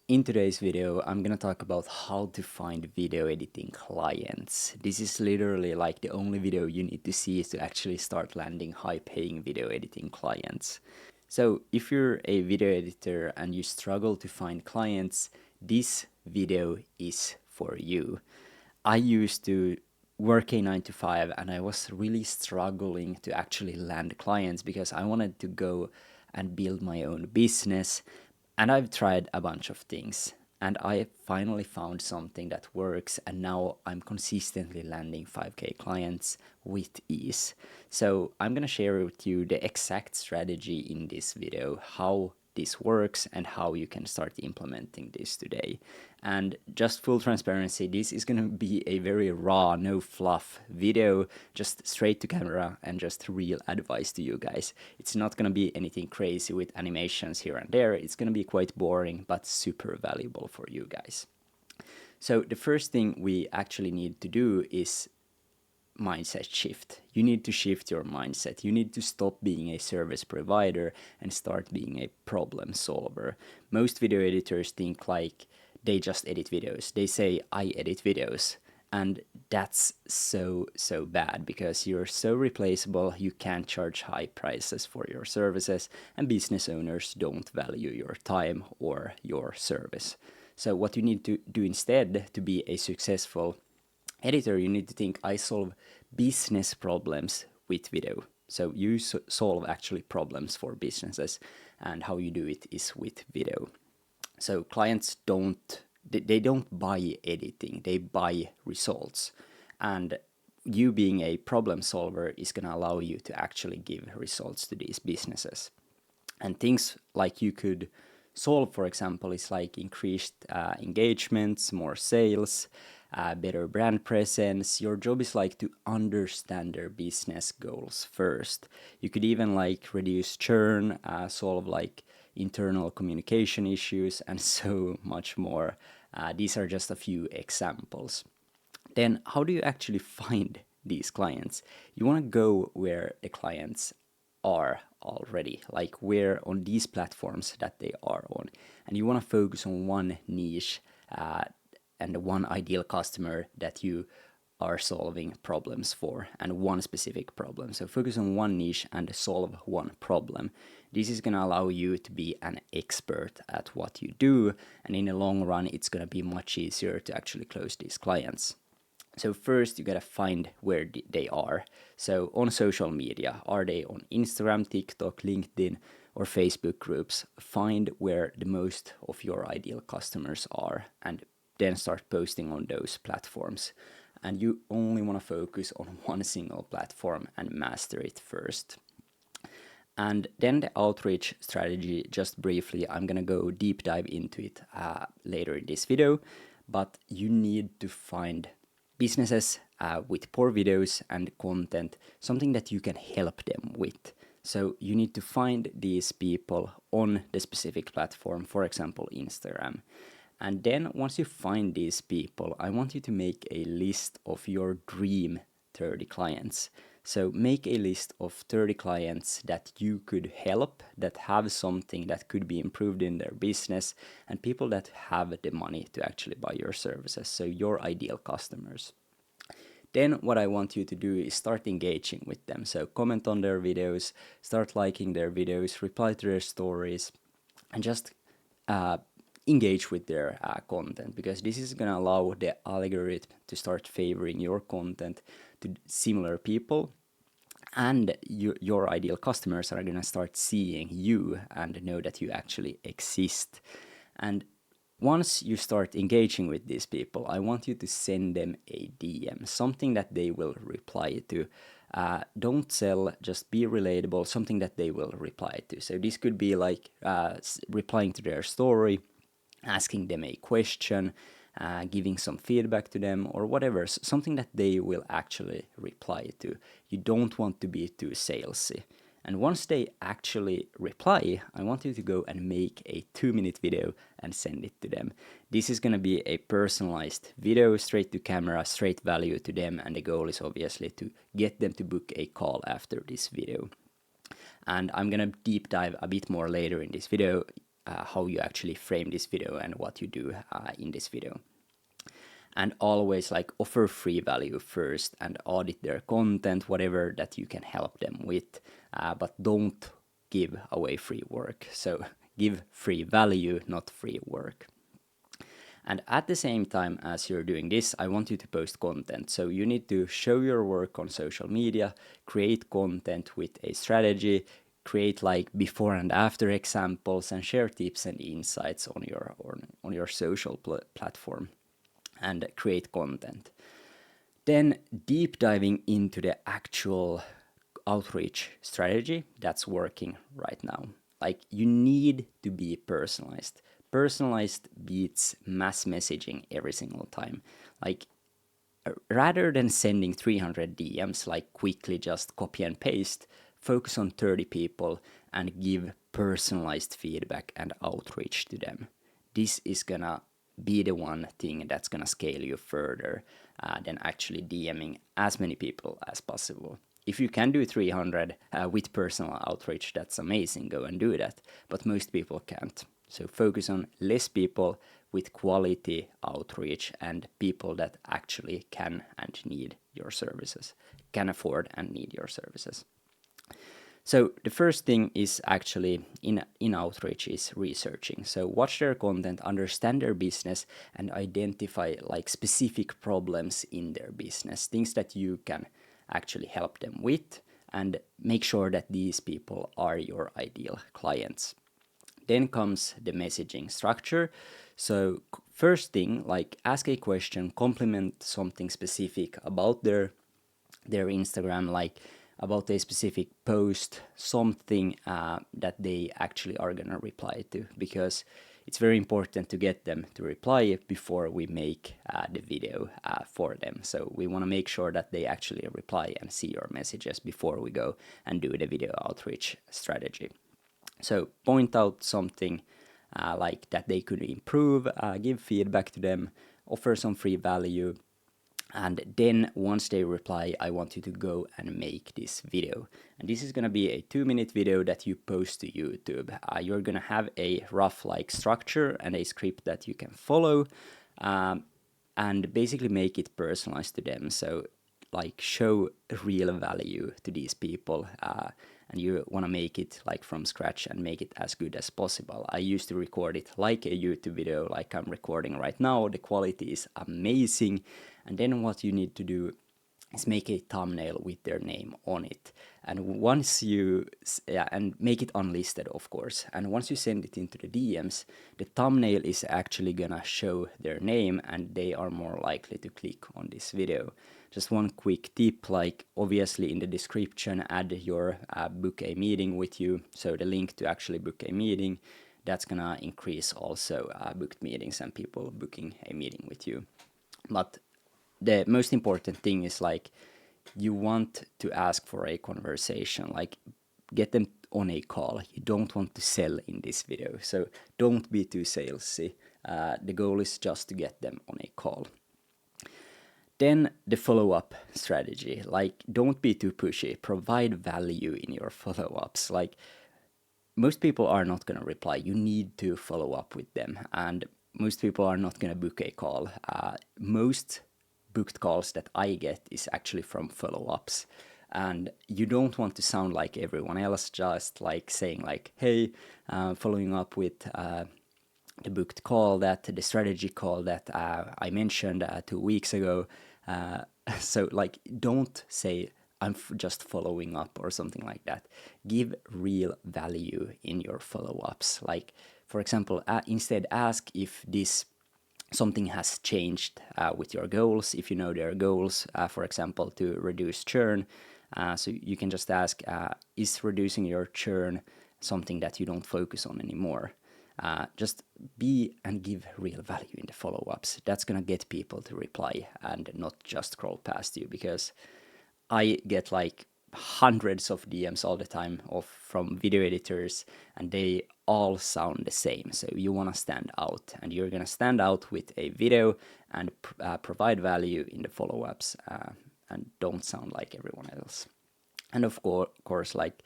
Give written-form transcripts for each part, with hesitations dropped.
In today's video, I'm gonna talk about how to find video editing clients. This is literally like the only video you need to see to actually start landing high-paying video editing clients. So if you're a video editor and you struggle to find clients, this video is for you. I used to work a 9 to 5 and I was really struggling to actually land clients because I wanted to go and build my own business, and I've tried a bunch of things and I finally found something that works, and now I'm consistently landing 5k clients with ease. So I'm going to share with you the exact strategy in this video, how this works and how you can start implementing this today. And just full transparency, this is going to be a very raw, no fluff video, just straight to camera and just real advice to you guys. It's not going to be anything crazy with animations here and there. It's going to be quite boring but super valuable for you guys. So the first thing we actually need to do is mindset shift. You need to shift your mindset. You need to stop being a service provider and start being a problem solver. Most video editors think like they just edit videos. They say, I edit videos. And that's so bad, because you're so replaceable, you can't charge high prices for your services, and business owners don't value your time or your service. So what you need to do instead to be a successful editor, you need to think, I solve business problems with video. So you solve actually problems for businesses, and how you do it is with video. So clients they don't buy editing, they buy results. And you being a problem solver is going to allow you to actually give results to these businesses. And things like you could solve, for example, is like increased engagements, more sales, better brand presence. Your job is like to understand their business goals first. You could even like reduce churn, solve like internal communication issues, and so much more. These are just a few examples. Then how do you actually find these clients? You want to go where the clients are already, like where on these platforms that they are on, and you want to focus on one niche and one ideal customer that you are solving problems for, and one specific problem. So focus on one niche and solve one problem. This is going to allow you to be an expert at what you do, and in the long run it's going to be much easier to actually close these clients. So first you gotta find where they are. So on social media, are they on Instagram, TikTok, LinkedIn, or Facebook groups? Find where the most of your ideal customers are, and then start posting on those platforms. And you only want to focus on one single platform and master it first. And then the outreach strategy, just briefly, I'm gonna go deep dive into it later in this video, but you need to find businesses with poor videos and content, something that you can help them with. So you need to find these people on the specific platform, for example, Instagram. And then once you find these people, I want you to make a list of your dream 30 clients. So make a list of 30 clients that you could help, that have something that could be improved in their business, and people that have the money to actually buy your services. So your ideal customers. Then what I want you to do is start engaging with them. So comment on their videos, start liking their videos, reply to their stories, and just engage with their content, because this is going to allow the algorithm to start favoring your content to similar people, and your ideal customers are going to start seeing you and know that you actually exist. And once you start engaging with these people, I want you to send them a DM, something that they will reply to. Don't sell, just be relatable, something that they will reply to. So this could be like replying to their story, asking them a question, giving some feedback to them, or whatever, something that they will actually reply to. You don't want to be too salesy. And once they actually reply, I want you to go and make a 2-minute video and send it to them. This is going to be a personalized video, straight to camera, straight value to them, and the goal is obviously to get them to book a call after this video. And I'm going to deep dive a bit more later in this video how you actually frame this video and what you do in this video. And always like offer free value first and audit their content, whatever that you can help them with, but don't give away free work. So give free value, not free work. And at the same time as you're doing this, I want you to post content. So you need to show your work on social media, create content with a strategy, create like before and after examples, and share tips and insights on your social platform, and create content. Then deep diving into the actual outreach strategy that's working right now. Like you need to be personalized. Personalized beats mass messaging every single time. Like rather than sending 300 DMs, like quickly just copy and paste, focus on 30 people and give personalized feedback and outreach to them. This is gonna be the one thing that's gonna scale you further than actually DMing as many people as possible. If you can do 300 with personal outreach, that's amazing, go and do that. But most people can't. So focus on less people with quality outreach and people that actually can and need your services, can afford and need your services. So the first thing is actually in outreach is researching. So watch their content, understand their business, and identify like specific problems in their business, things that you can actually help them with, and make sure that these people are your ideal clients. Then comes the messaging structure. So first thing, like ask a question, compliment something specific about their Instagram, like about a specific post, something that they actually are gonna reply to, because it's very important to get them to reply before we make the video for them. So we want to make sure that they actually reply and see your messages before we go and do the video outreach strategy. So point out something like that they could improve, give feedback to them, offer some free value, and then once they reply, I want you to go and make this video. And this is going to be a 2-minute video that you post to YouTube. You're going to have a rough like structure and a script that you can follow, and basically make it personalized to them. So like show real value to these people, and you want to make it like from scratch and make it as good as possible. I used to record it like a YouTube video, like I'm recording right now. The quality is amazing. And then what you need to do is make a thumbnail with their name on it. And once you, and make it unlisted, of course. And once you send it into the DMs, the thumbnail is actually gonna show their name and they are more likely to click on this video. Just one quick tip, like obviously in the description, add your book a meeting with you. So the link to actually book a meeting, that's gonna increase also booked meetings and people booking a meeting with you. But the most important thing is like you want to ask for a conversation, like get them on a call. You don't want to sell in this video, so don't be too salesy. The goal is just to get them on a call. Then the follow-up strategy, like don't be too pushy, provide value in your follow-ups. Like most people are not going to reply, you need to follow up with them, and most people are not going to book a call. Most booked calls that I get is actually from follow-ups, and you don't want to sound like everyone else, just like saying like, hey, following up with the booked call, that the strategy call that I mentioned 2 weeks ago. So like don't say I'm just following up or something like that. Give real value in your follow-ups. Like for example, instead ask if this something has changed with your goals, if you know their goals, for example, to reduce churn. So you can just ask, is reducing your churn something that you don't focus on anymore? Just be and give real value in the follow-ups. That's going to get people to reply and not just scroll past you, because I get like hundreds of DMs all the time from video editors, and they all sound the same. So you want to stand out, and you're going to stand out with a video and provide value in the follow-ups, and don't sound like everyone else. And of course, like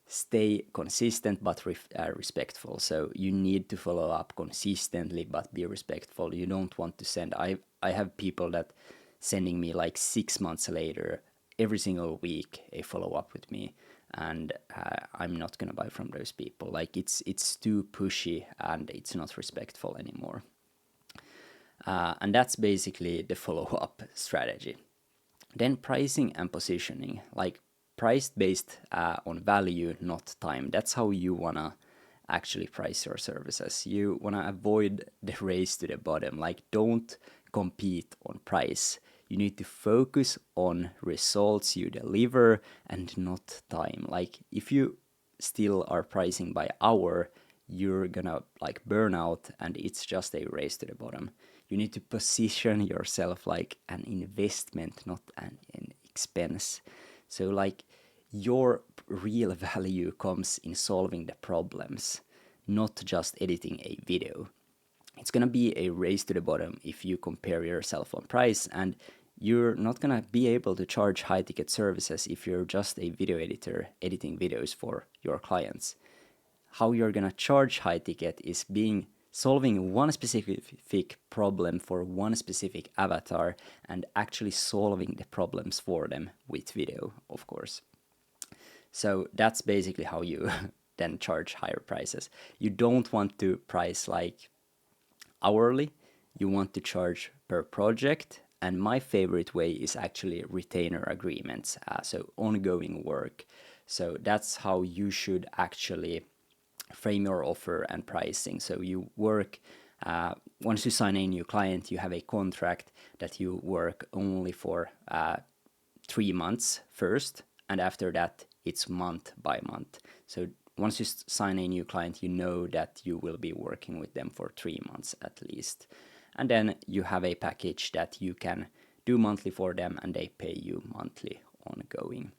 stay consistent but respectful. So you need to follow up consistently but be respectful. You don't want to send. I have people that sending me like 6 months later every single week a follow up with me, and I'm not gonna buy from those people. Like it's too pushy and it's not respectful anymore. And that's basically the follow up strategy. Then pricing and positioning, like price based on value, not time. That's how you wanna actually price your services. You wanna avoid the race to the bottom. Like don't compete on price. You need to focus on results you deliver and not time. Like if you still are pricing by hour, you're gonna like burn out and it's just a race to the bottom. You need to position yourself like an investment, not an expense. So like your real value comes in solving the problems, not just editing a video. It's gonna be a race to the bottom if you compare yourself on price, and you're not gonna be able to charge high ticket services if you're just a video editor editing videos for your clients. How you're gonna charge high ticket is being solving one specific problem for one specific avatar and actually solving the problems for them with video, of course. So that's basically how you then charge higher prices. You don't want to price like hourly, you want to charge per project. And my favorite way is actually retainer agreements, so ongoing work. So that's how you should actually frame your offer and pricing. So you work, once you sign a new client, you have a contract that you work only for 3 months first, and after that it's month by month. So once you sign a new client, you know that you will be working with them for 3 months at least. And then you have a package that you can do monthly for them and they pay you monthly ongoing.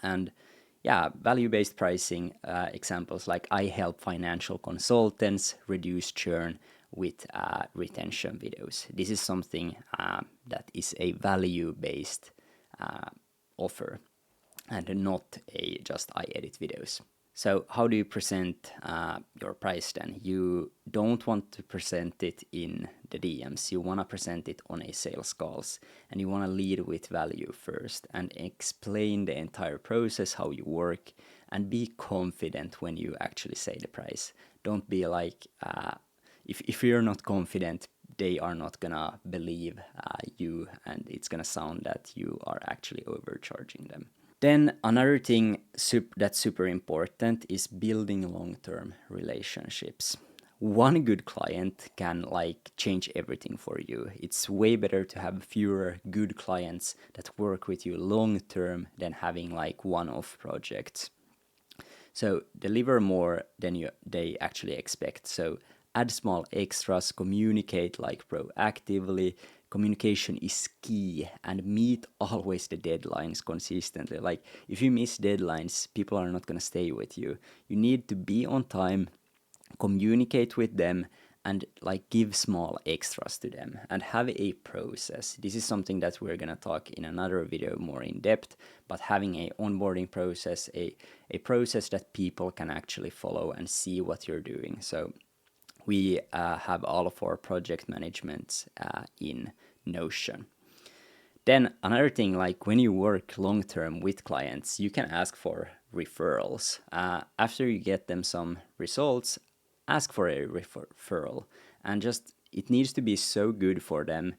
And yeah, value-based pricing examples like I help financial consultants reduce churn with retention videos. This is something that is a value-based offer and not a just I edit videos. So how do you present your price then? You don't want to present it in the DMs. You want to present it on a sales calls, and you want to lead with value first and explain the entire process, how you work, and be confident when you actually say the price. Don't be like, if you're not confident, they are not gonna believe you, and it's gonna sound that you are actually overcharging them. Then another thing that's super important is building long-term relationships. One good client can like change everything for you. It's way better to have fewer good clients that work with you long-term than having like one-off projects. So deliver more than they actually expect. So add small extras, communicate like proactively. Communication is key, and meet always the deadlines consistently. Like if you miss deadlines, people are not going to stay with you. You need to be on time, communicate with them, and like give small extras to them and have a process. This is something that we're going to talk in another video more in depth, but having a onboarding process, a process that people can actually follow and see what you're doing. So we have all of our project management in Notion. Then another thing, like when you work long term with clients, you can ask for referrals. After you get them some results, ask for a referral, and just it needs to be so good for them,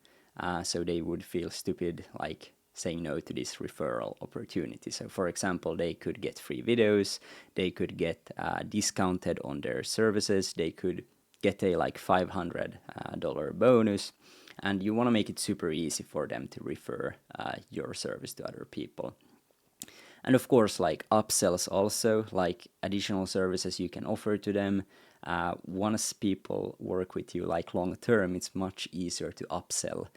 so they would feel stupid like saying no to this referral opportunity. So for example, they could get free videos, they could get discounted on their services, they could get a like $500 bonus, and you want to make it super easy for them to refer your service to other people. And of course, like upsells also, like additional services you can offer to them. Once people work with you like long term, it's much easier to upsell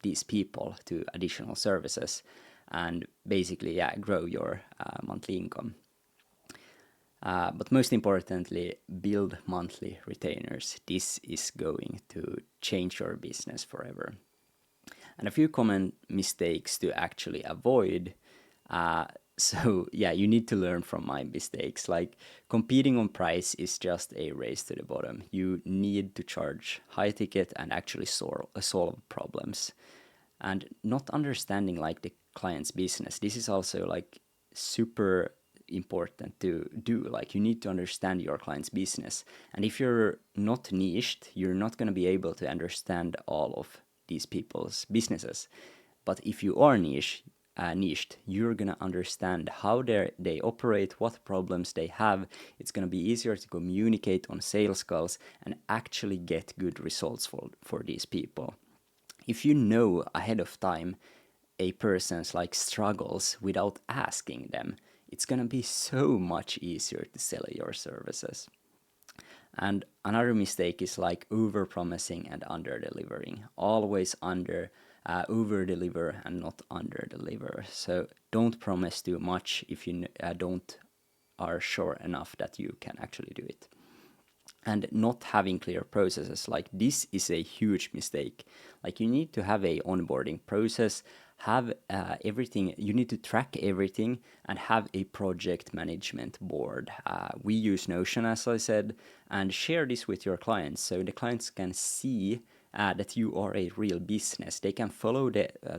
these people to additional services and basically grow your monthly income. But most importantly, build monthly retainers. This is going to change your business forever. And a few common mistakes to actually avoid. So yeah, you need to learn from my mistakes. Like competing on price is just a race to the bottom. You need to charge high ticket and actually solve problems. And not understanding like the client's business. This is also like super important to do. Like you need to understand your client's business. And if you're not niched, you're not going to be able to understand all of these people's businesses. But if you are niched, you're gonna understand how they operate, what problems they have. It's gonna be easier to communicate on sales calls and actually get good results for these people. If you know ahead of time a person's like struggles without asking them, it's gonna be so much easier to sell your services. And another mistake is like over promising and under delivering. Always over deliver and not under deliver. So don't promise too much if you don't are sure enough that you can actually do it. And not having clear processes, like this is a huge mistake. Like you need to have a onboarding process, have everything, you need to track everything and have a project management board. We use Notion, as I said, and share this with your clients so the clients can see that you are a real business. They can follow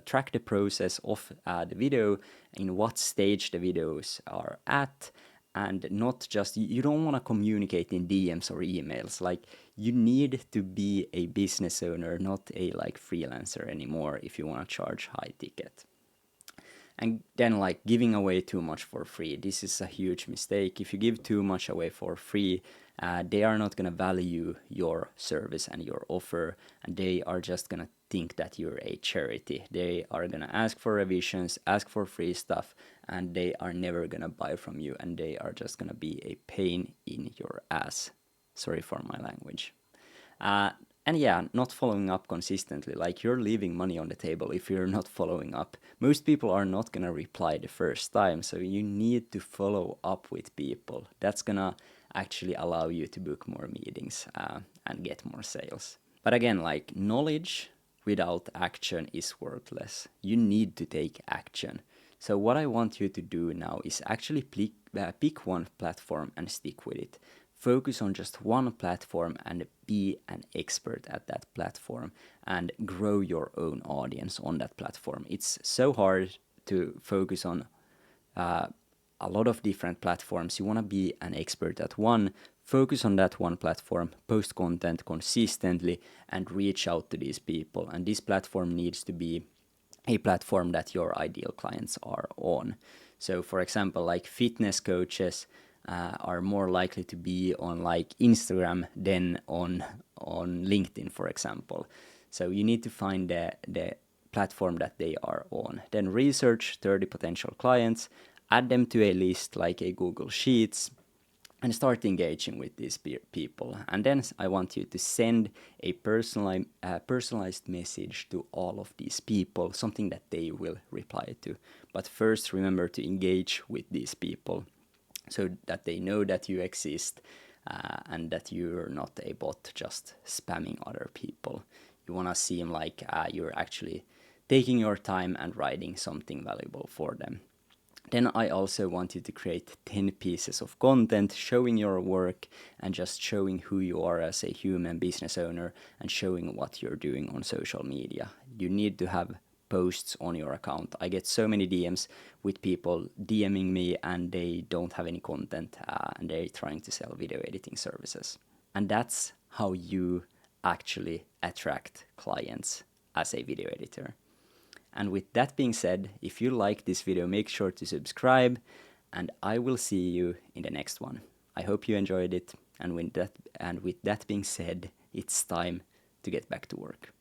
track the process of the video, in what stage the videos are at, and not just, you don't want to communicate in DMs or emails. Like you need to be a business owner, not a like freelancer anymore if you want to charge high ticket. And then like giving away too much for free, this is a huge mistake. If you give too much away for free, they are not going to value your service and your offer, and they are just going to think that you're a charity. They are going to ask for revisions, ask for free stuff, and they are never going to buy from you, and they are just going to be a pain in your ass. Sorry for my language. Uh, and yeah, not following up consistently. Like you're leaving money on the table if you're not following up. Most people are not gonna reply the first time, so you need to follow up with people. That's gonna actually allow you to book more meetings and get more sales. But again, like knowledge without action is worthless. You need to take action. So what I want you to do now is actually pick one platform and stick with it. Focus on just one platform and be an expert at that platform and grow your own audience on that platform. It's so hard to focus on a lot of different platforms. You want to be an expert at one, focus on that one platform, post content consistently, and reach out to these people. And this platform needs to be a platform that your ideal clients are on. So, for example, like fitness coaches are more likely to be on like Instagram than on LinkedIn, for example. So you need to find the platform that they are on. Then research 30 potential clients, add them to a list like a Google Sheets, and start engaging with these people. And then I want you to send a personalized message to all of these people, something that they will reply to. But first, remember to engage with these people so that they know that you exist and that you're not a bot just spamming other people. You want to seem like you're actually taking your time and writing something valuable for them. Then I also want you to create 10 pieces of content showing your work and just showing who you are as a human business owner and showing what you're doing on social media. You need to have posts on your account. I get so many DMs with people DMing me and they don't have any content and they're trying to sell video editing services. And that's how you actually attract clients as a video editor. And with that being said, if you like this video, make sure to subscribe, and I will see you in the next one. I hope you enjoyed it, and with that being said, it's time to get back to work.